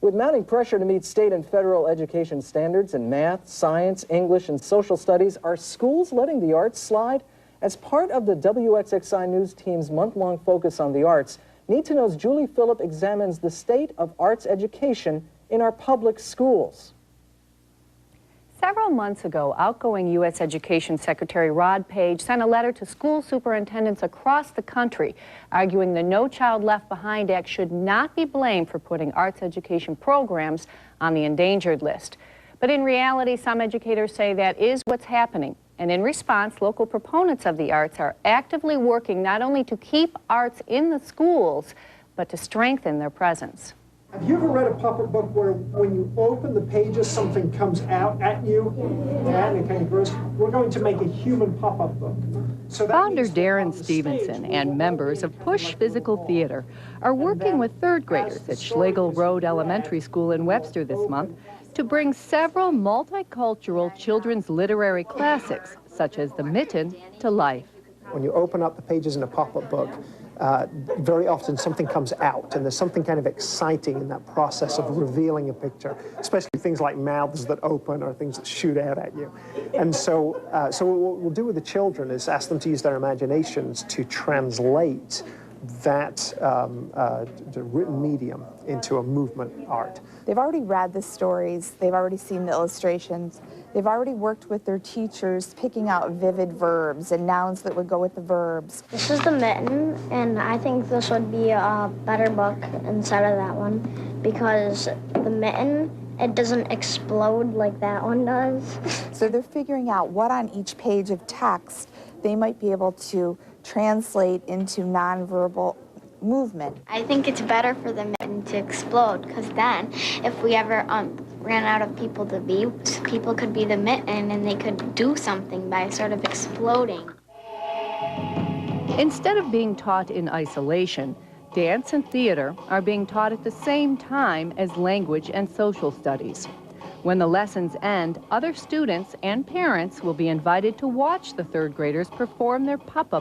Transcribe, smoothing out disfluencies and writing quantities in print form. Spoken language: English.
With mounting pressure to meet state and federal education standards in math, science, English, and social studies, are schools letting the arts slide? As part of the WXXI News team's month-long focus on the arts, Need to Know's Julie Phillip examines the state of arts education in our public schools. Several months ago, outgoing U.S. Education Secretary Rod Page sent a letter to school superintendents across the country arguing the No Child Left Behind Act should not be blamed for putting arts education programs on the endangered list. But in reality, some educators say that is what's happening. And in response, local proponents of the arts are actively working not only to keep arts in the schools, but to strengthen their presence. Have you ever read a puppet book where when you open the pages, something comes out at you and it kind of grows? We're going to make a human pop-up book. So Founder Darren Stevenson and members of Push Physical Theater are working with third graders at Schlegel Road Elementary School in Webster this month to bring several multicultural children's literary classics, such as The Mitten, to life. When you open up the pages in a pop-up book, very often something comes out, and there's something kind of exciting in that process of revealing a picture, especially things like mouths that open or things that shoot out at you. And so what we'll do with the children is ask them to use their imaginations to translate that the written medium into a movement art. They've already read the stories, they've already seen the illustrations, they've already worked with their teachers picking out vivid verbs and nouns that would go with the verbs. This is The Mitten, and I think this would be a better book instead of that one because The Mitten, it doesn't explode like that one does. So they're figuring out what on each page of text they might be able to translate into nonverbal movement. I think it's better for The Mitten to explode because then if we ever ran out of people to be, people could be The Mitten and they could do something by sort of exploding. Instead of being taught in isolation, dance and theater are being taught at the same time as language and social studies. When the lessons end, other students and parents will be invited to watch the third graders perform their pop-up